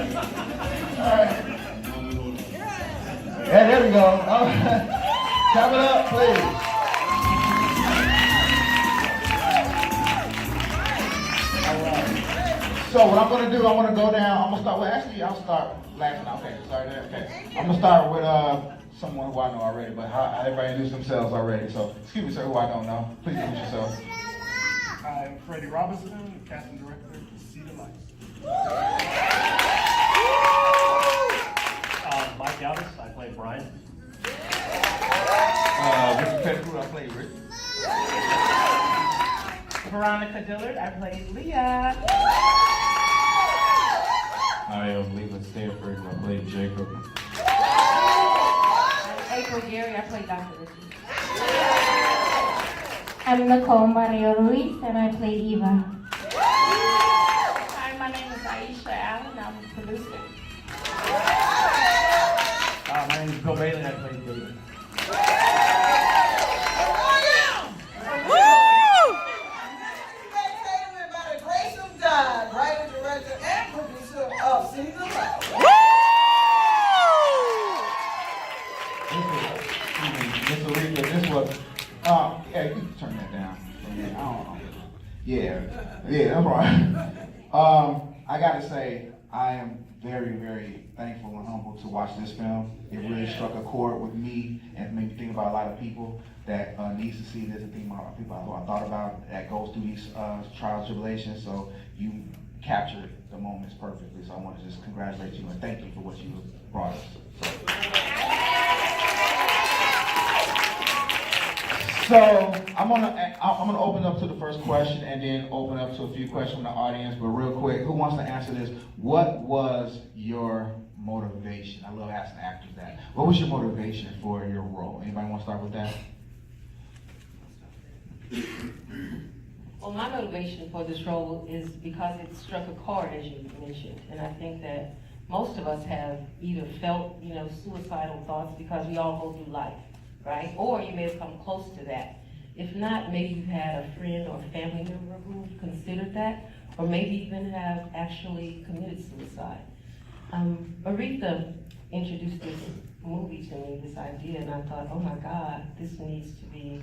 right. Yeah, there we go. Clap it up, please. All right. So what I'm going to do, I'm going to go down. I'm going to start with, actually, I'll start laughing. Okay, sorry. Okay. I'm going to start with someone who I know already, but how everybody introduce themselves already. So, excuse me, sir, who I don't know. Please introduce yourself. I'm Freddie Robinson, casting director for See the Lights. Mike Galvis, I play Brian. Richard Pettigrew, I play Rick. Veronica Dillard, I play Leah. I am Leland Stanford and I play Jacob. April Gary, I play Dr. Richie. I'm Nicole Mario Luis and I play Eva. Hi, my name is Aisha Allen, I'm a producer. My name is Bill Bailey, I play David. By the grace of God, writer, director, and producer of See the Light. Miss Aretha, this was, yeah, you can turn that down. I don't know. Yeah, that's right. I gotta say, I am very, very thankful and humbled to watch this film. It really struck a chord with me and made me think about a lot of people that needs to see this and think about people who I thought about that goes through these trials and tribulations. So you captured the moments perfectly. So I want to just congratulate you and thank you for what you brought us. So I'm gonna open up to the first question and then open up to a few questions from the audience. But real quick, who wants to answer this? What was your motivation? I love asking actors that. What was your motivation for your role? Anybody want to start with that? Well, my motivation for this role is because it struck a chord, as you mentioned. And I think that most of us have either felt, suicidal thoughts because we all go through life, right? Or you may have come close to that. If not, maybe you've had a friend or family member who considered that, or maybe even have actually committed suicide. Aretha introduced this movie to me, this idea, and I thought, oh my God, this needs to be,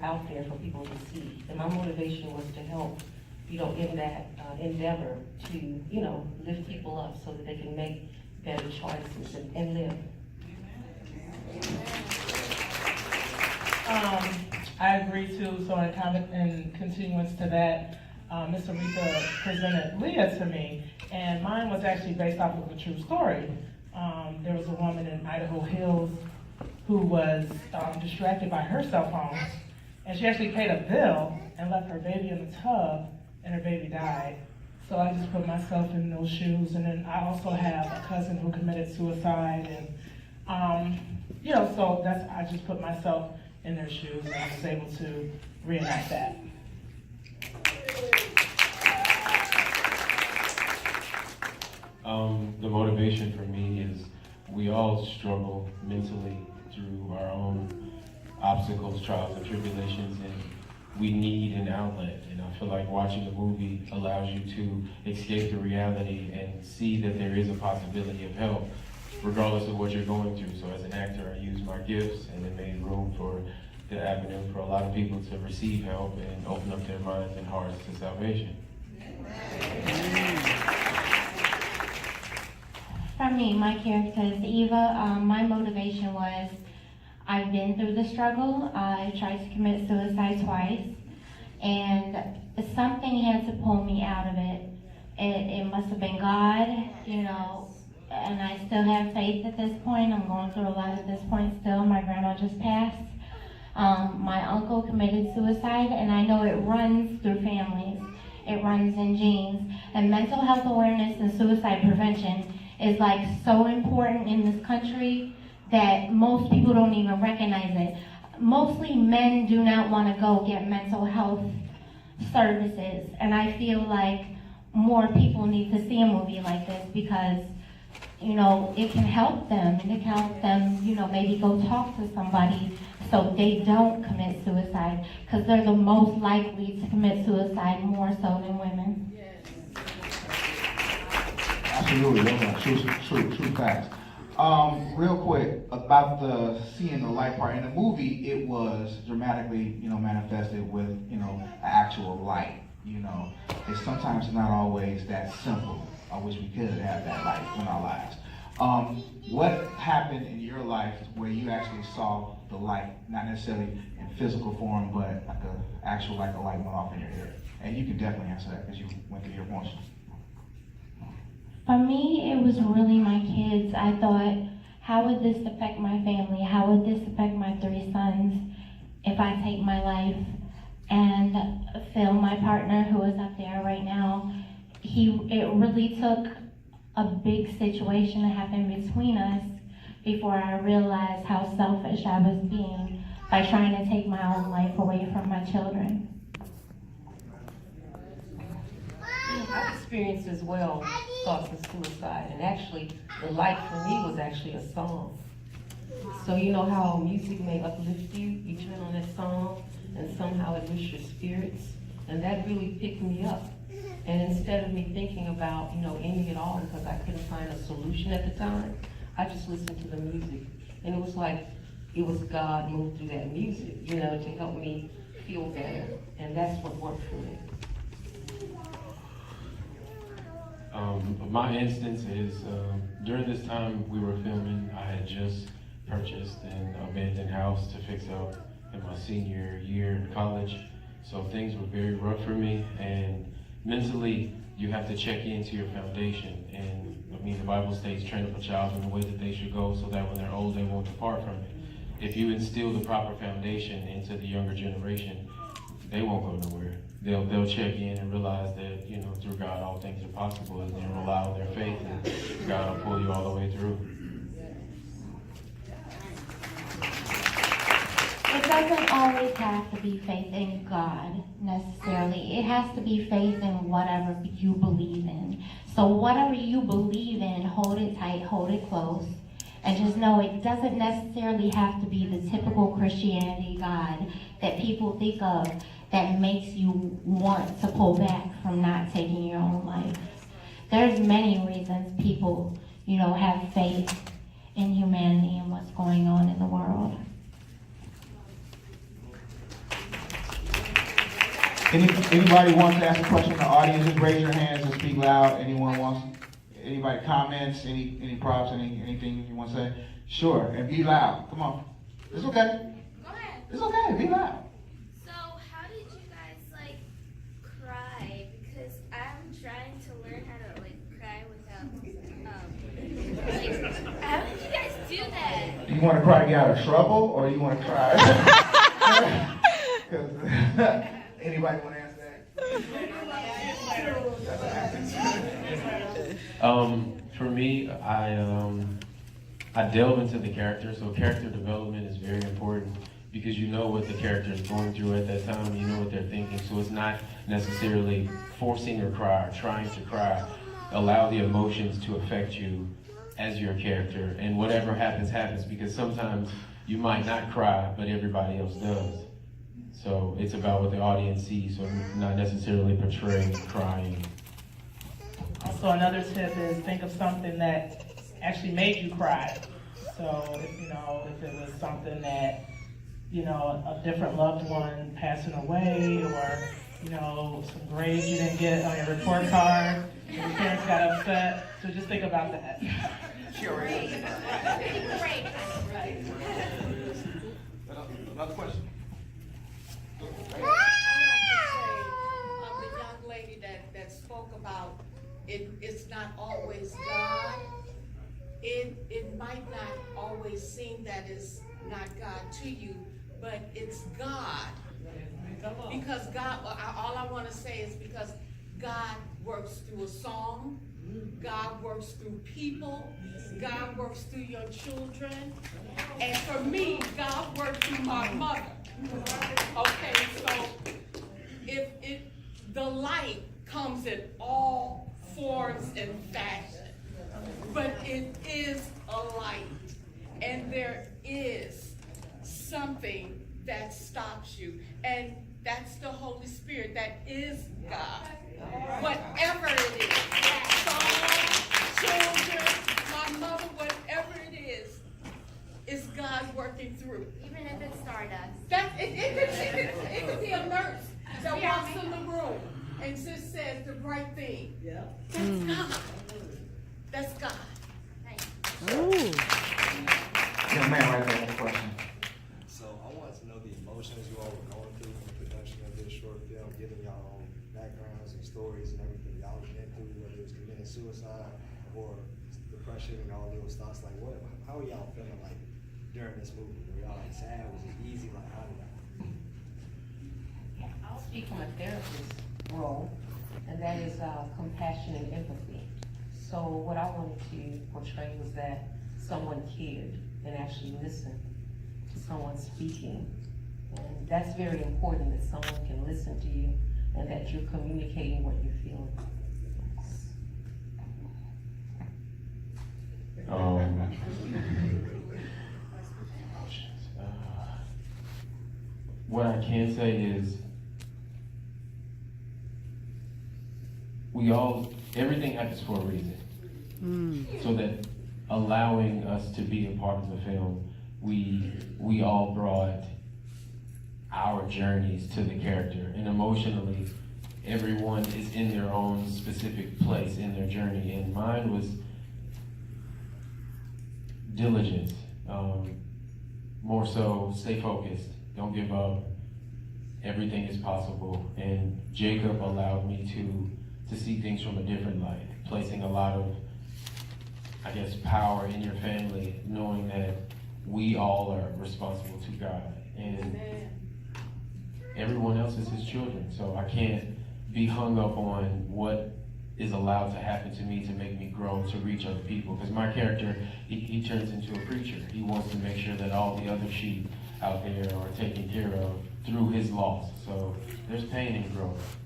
out there for people to see. And my motivation was to help, in that endeavor to, lift people up so that they can make better choices and live. I agree too, so in continuance to that, Miss Aretha presented Leah to me, and mine was actually based off of a true story. There was a woman in Idaho Hills who was distracted by her cell phone, and she actually paid a bill and left her baby in the tub, and her baby died. So I just put myself in those shoes, and then I also have a cousin who committed suicide, and so I just put myself in their shoes, and I was able to reenact that. The motivation for me is we all struggle mentally through our own obstacles, trials, and tribulations, and we need an outlet. And I feel like watching a movie allows you to escape the reality and see that there is a possibility of help, regardless of what you're going through. So as an actor, I use my gifts, and it made room for the avenue for a lot of people to receive help and open up their minds and hearts to salvation. For me, my character is Eva. My motivation was I've been through the struggle. I tried to commit suicide twice, and something had to pull me out of it. It must have been God, and I still have faith at this point. I'm going through a lot at this point still. My grandma just passed. My uncle committed suicide, and I know it runs through families. It runs in genes. And mental health awareness and suicide prevention is so important in this country that most people don't even recognize it. Mostly men do not want to go get mental health services, and I feel like more people need to see a movie like this because it can help them, and it can help them, maybe go talk to somebody so they don't commit suicide, because they're the most likely to commit suicide more so than women. Absolutely, that's true facts. Real quick about the seeing the light part in the movie, it was dramatically, manifested with, an actual light. It's sometimes not always that simple. I wish we could have that light in our lives. What happened in your life where you actually saw the light, not necessarily in physical form, but like a light went off in your head? And you can definitely answer that because you went through your emotions. For me, it was really my kids. I thought, how would this affect my family? How would this affect my 3 sons if I take my life? And Phil, my partner, who is up there right now, it really took a big situation to happen between us before I realized how selfish I was being by trying to take my own life away from my children. I've experienced as well thoughts of suicide, and actually, the light for me was actually a song. So you know how music may uplift you? You turn on that song, and somehow it lifts your spirits, and that really picked me up. And instead of me thinking about, ending it all because I couldn't find a solution at the time, I just listened to the music. And it was like, it was God moved through that music, to help me feel better. And that's what worked for me. My instance is, during this time we were filming, I had just purchased an abandoned house to fix up in my senior year in college. So things were very rough for me, and mentally, you have to check into your foundation. And the Bible states, train up a child in the way that they should go so that when they're old, they won't depart from it. If you instill the proper foundation into the younger generation, they won't go nowhere. They'll check in and realize that, through God, all things are possible, and they'll rely on their faith, and God will pull you all the way through. It doesn't always have to be faith in God, necessarily. It has to be faith in whatever you believe in. So whatever you believe in, hold it tight, hold it close, and just know it doesn't necessarily have to be the typical Christianity God that people think of that makes you want to pull back from not taking your own life. There's many reasons people, have faith in humanity and what's going on in the world. Anybody wants to ask a question in the audience, just raise your hands and speak loud. Anybody comments, any props, anything you want to say? Sure, and be loud. Come on. It's okay. Go ahead. It's okay, be loud. So, how did you guys, cry? Because I'm trying to learn how to, cry without, how did you guys do that? Do you want to cry to get out of trouble, or do you want to cry? Anybody want to answer that? For me, I delve into the character, so character development is very important because you know what the character is going through at that time, you know what they're thinking, so it's not necessarily forcing your cry or trying to cry. Allow the emotions to affect you as your character, and whatever happens, happens, because sometimes you might not cry, but everybody else does. So it's about what the audience sees, so not necessarily portraying crying. Also, another tip is think of something that actually made you cry. So, if it was something that, a different loved one passing away, or, some grades you didn't get on your report card, and your parents got upset. So just think about that. Sure. Another question? The young lady that spoke about it's not always God. It might not always seem that it's not God to you, but it's God. Because God, all I want to say is because God works through a song, God works through people, God works through your children, and for me, God worked through my mother. Okay, so the light comes in all forms and fashion, but it is a light, and there is something that stops you, and that's the Holy Spirit, that is God. Whatever it is, that song, know and just says the right thing. Yeah. That's God. That's God. Young man right there has a question. So I wanted to know the emotions you all were going through in the production of this short film, given y'all own backgrounds and stories and everything y'all went through, whether it was committing suicide or depression and all those thoughts. Like, how are y'all feeling like during this movie? Were y'all like sad? Was it easy? Like, how did I'll speak from a therapist role, and that is compassion and empathy. So what I wanted to portray was that someone cared and actually listened to someone speaking. And that's very important, that someone can listen to you and that you're communicating what you're feeling. What I can say is everything happens for a reason. So that allowing us to be a part of the film, we all brought our journeys to the character, and emotionally, everyone is in their own specific place in their journey, and mine was diligence, more so stay focused, don't give up, everything is possible, and Jacob allowed me to see things from a different light, placing a lot of, I guess, power in your family, knowing that we all are responsible to God, and everyone else is his children, so I can't be hung up on what is allowed to happen to me to make me grow to reach other people, because my character, he turns into a preacher. He wants to make sure that all the other sheep out there are taken care of through his loss, so there's pain and growth.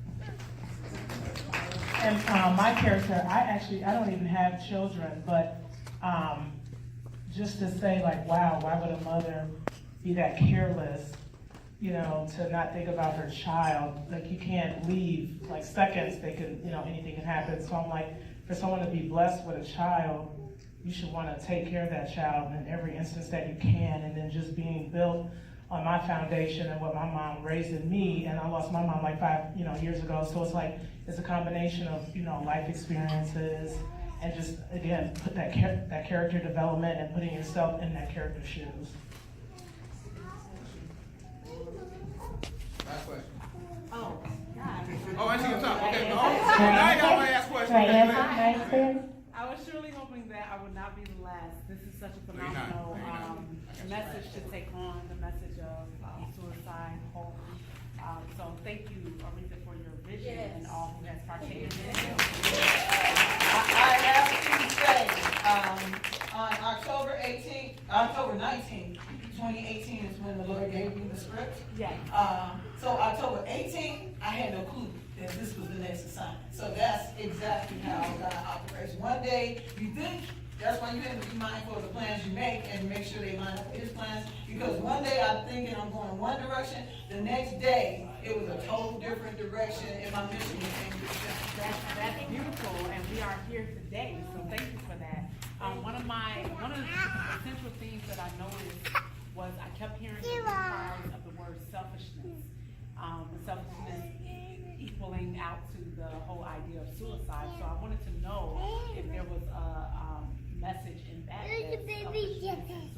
And my character, I don't even have children, but just to say like, wow, why would a mother be that careless, to not think about her child? Like, you can't leave, like seconds, anything can happen. So I'm like, for someone to be blessed with a child, you should want to take care of that child in every instance that you can, and then just being built on my foundation and what my mom raised in me. And I lost my mom like 5 years ago, so it's a combination of life experiences and just, again, put that character development and putting yourself in that character's shoes. Last question. Oh, Oh, I see you talk. Okay. Now I got my ask questions. I was surely hoping that I would not be the last. This is such a phenomenal message to take on, the message of suicide, hope. So thank you, Aretha, for your vision and all who has partaken in it. I have to say, on October 19th, 2018 is when the Lord gave me the script. Yes. So October 18th, I had no clue that this was the next assignment. So that's exactly how God operates. One day, you think, that's why you have to be mindful of the plans you make and make sure they line up with his plans. Because one day I'm thinking I'm going one direction, the next day it was a total different direction, and my mission became different. That's beautiful, and we are here today, so thank you for that. One of the essential things that I noticed was I kept hearing the words of the word selfishness. Selfishness equaling out to the whole idea of suicide. So I wanted to know if there was a message in that selfishness and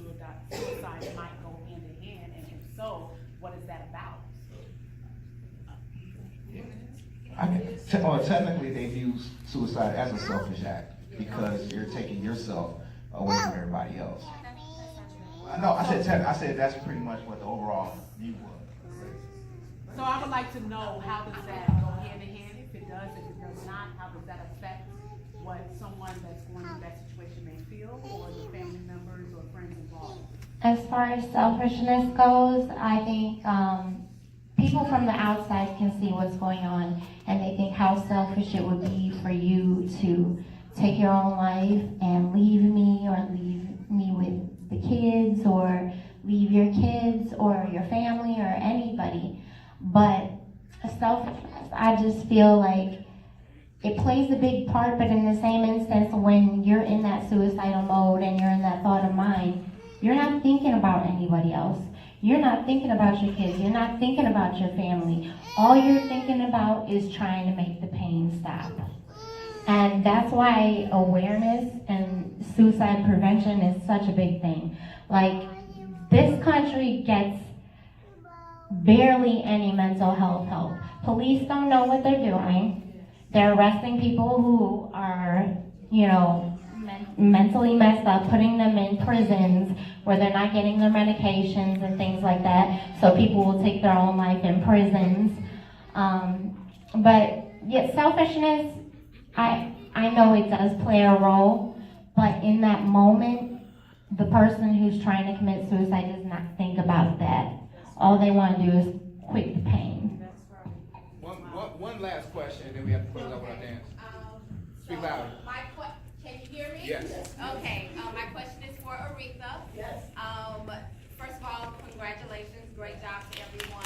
suicide might go hand in hand, and if so, what is that about? Technically, they view suicide as a selfish act because you're taking yourself away from everybody else. No, I said that's pretty much what the overall view was. So I would like to know, how does that go hand in hand? If it does, if it does not, how does that affect what someone that's going through that situation may feel, or the family members or friends involved? As far as selfishness goes, I think people from the outside can see what's going on, and they think how selfish it would be for you to take your own life and leave me, or leave me with the kids, or leave your kids or your family or anybody. But selfishness, I just feel like it plays a big part, but in the same instance, when you're in that suicidal mode and you're in that thought of mind, you're not thinking about anybody else. you're not thinking about your kids, you're not thinking about your family. All you're thinking about is trying to make the pain stop. And that's why awareness and suicide prevention is such a big thing. Like, this country gets barely any mental health help. Police don't know what they're doing. They're arresting people who are, you know, mentally messed up, putting them in prisons where they're not getting their medications and things like that. So people will take their own life in prisons. But yeah, selfishness, I know it does play a role, but in that moment, the person who's trying to commit suicide does not think about that. All they want to do is quit the pain. One last question, and then we have to put it up on our dance. Speak louder. Can you hear me? Yes. Okay, my question is for Aretha. Yes. First of all, congratulations, great job to everyone.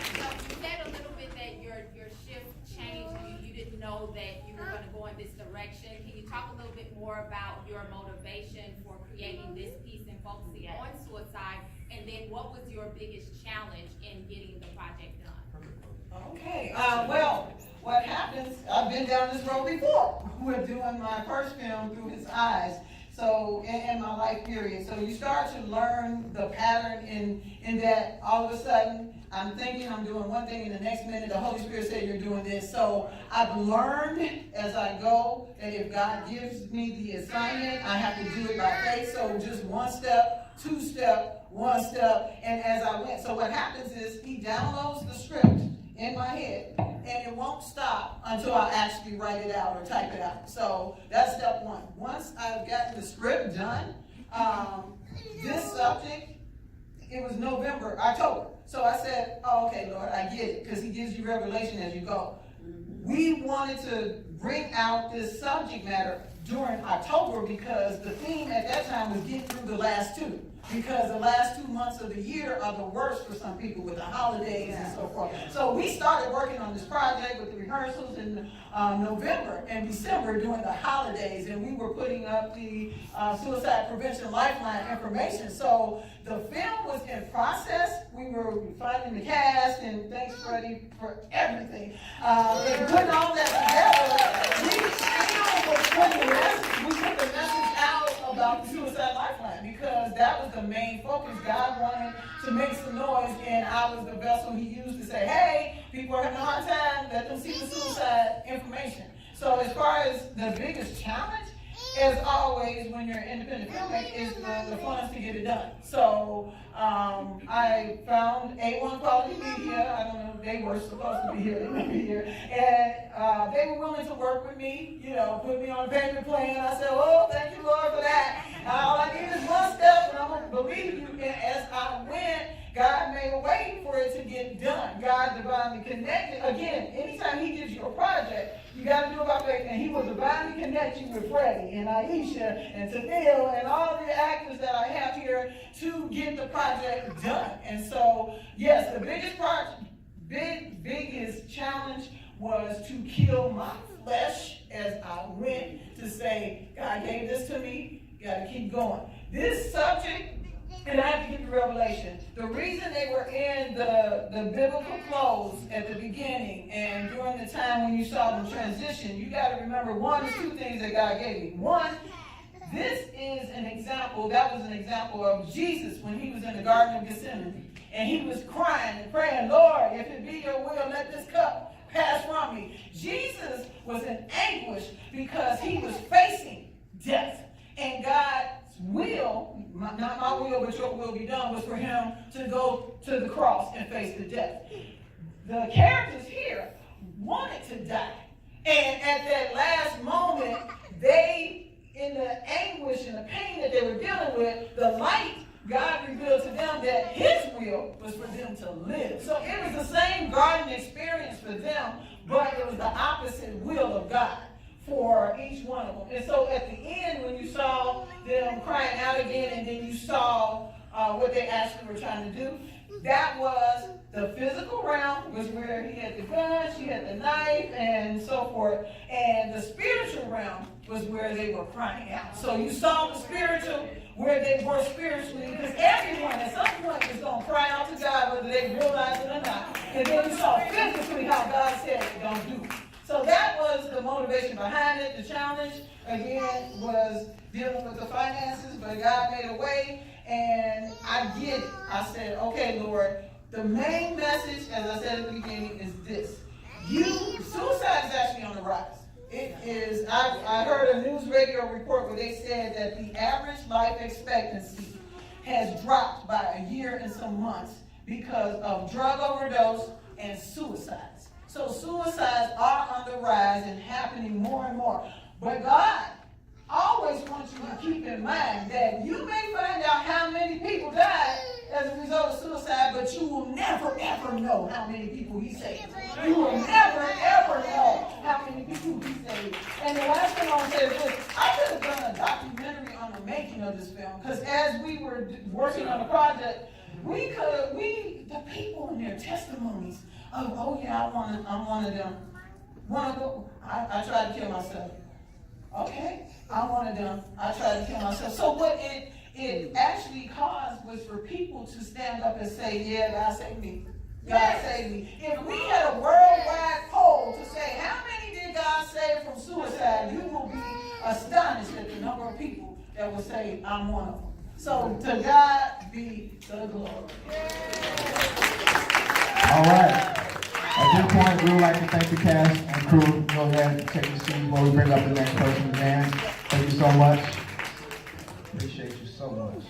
You said a little bit that your shift changed, you didn't know that you were gonna go in this direction. Can you talk a little bit more about your motivation for creating this piece and focusing on suicide? And then what was your biggest challenge in getting the project done? Okay, well, what happens, I've been down this road before. We're doing my first film through his eyes. So, in my life period. So you start to learn the pattern in that all of a sudden, I'm thinking I'm doing one thing and the next minute the Holy Spirit said you're doing this. So I've learned as I go that if God gives me the assignment, I have to do it by faith. So just one step, two step, one step, and as I went. So what happens is he downloads the script in my head, and it won't stop until I actually write it out or type it out. So that's step one. Once I've gotten the script done, this subject, it was October. So I said, oh, okay, Lord, I get it, because he gives you revelation as you go. We wanted to bring out this subject matter during October because the theme at that time was get through the last two. Because the last 2 months of the year are the worst for some people with the holidays and so forth. So we started working on this project with the rehearsals in November and December during the holidays, and we were putting up the Suicide Prevention Lifeline information. So the film was in process. We were finding the cast, and thanks, Freddie, for everything. And putting all that together, we still were putting the message. We put the message out about the Suicide Lifeline because that was the main focus. God wanted to make some noise, and I was the vessel he used to say, hey, people are having a hard time, let them see the suicide information. So as far as the biggest challenge, as always, when you're an independent filmmaker, is the funds to get it done. So I found A1 Quality Media. I don't know if they were supposed to be here, they wouldn't be here. And they were willing to work with me, you know, put me on a payment plan. I said, oh, thank you, Lord, for that. All I need is one step, and I'm going to believe you. And as I went, God made a way for it to get done. God divinely connected. Again, anytime he gives you a project, you got to do it by faith. And he will divinely connect you with Freddie and Aisha and Tennille and all the actors that I have here to get the project done. And so, yes, the biggest challenge was to kill my flesh as I went to say, God gave this to me, got to keep going. This subject, and I have to get the revelation. The reason they were in the biblical clothes at the beginning and during the time when you saw them transition, you got to remember one or two things that God gave me. One, this is an example, that was an example of Jesus when he was in the Garden of Gethsemane. And he was crying and praying, Lord, if it be your will, let this cup pass from me. Jesus was in anguish because he was facing death. And God's will, not my will, but your will be done, was for him to go to the cross and face the death. The characters here wanted to die. And at that last moment, they, in the anguish and the pain that they were dealing with, the light, God revealed to them that his will was for them to live. So it was the same garden experience for them, but it was the opposite will of God for each one of them. And so at the end, when you saw them crying out again, and then you saw what they actually were trying to do, That was the physical realm, was where he had the gun, she had the knife, and so forth. And the spiritual realm was where they were crying out. So you saw the spiritual, where they were spiritually, because everyone at some point is going to cry out to God, whether they realize it or not. And then you saw physically how God said, don't do it. So that was the motivation behind it. The challenge, again, was dealing with the finances, but God made a way, and I get it. I said, okay, Lord, the main message, as I said at the beginning, is this. Suicide is actually on the rise. It is, I heard a news radio report where they said that the average life expectancy has dropped by a year and some months because of drug overdose and suicides. So suicides are on the rise and happening more and more. But God always wants you to keep in mind that you may find out how many people died as a result of suicide, but you will never, ever know how many people he saved. You will never, ever know how many people he saved. And the last thing I want to say is this. I could have done a documentary on the making of this film, because as we were working on the project, the people in their testimonies of, oh yeah, I'm one of them. I tried to kill myself. Okay, I'm one of them. I tried to kill myself. So what it actually caused was for people to stand up and say, yeah, God saved me. God saved me. If we had a worldwide poll to say, how many did God save from suicide, you will be astonished at the number of people that will say, I'm one of them. So to God be the glory. All right. At this point, we would like to thank the cast and crew. Go ahead and take your seat while we bring up the next person again. Thank you so much. Appreciate you so much.